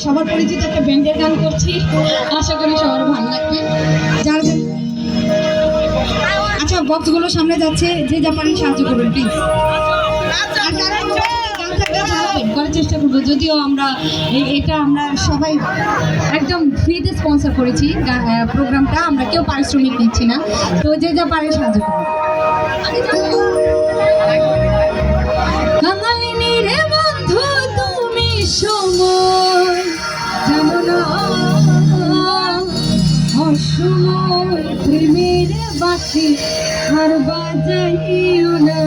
সবার পরিচিত একটা ব্যান্ডের গান করছি, আশা করি সবার ভালো লাগবে। যার আচ্ছা, বক্সগুলো সামনে যাচ্ছে, যে যা পারেন সাহায্য করবেন প্লিজ। করার চেষ্টা করবো, যদিও আমরা এটা আমরা সবাই একদম ফ্রিতে স্পন্সর করেছি প্রোগ্রামটা, আমরা কেউ পারিশ্রমিক নিচ্ছি না, তো যে যা পারে সাহায্য করবো। কাঙালিনী রে বন্ধু তুমি সময় জানো না, অসময় প্রেমের বাঁশি আর বাজাইও না।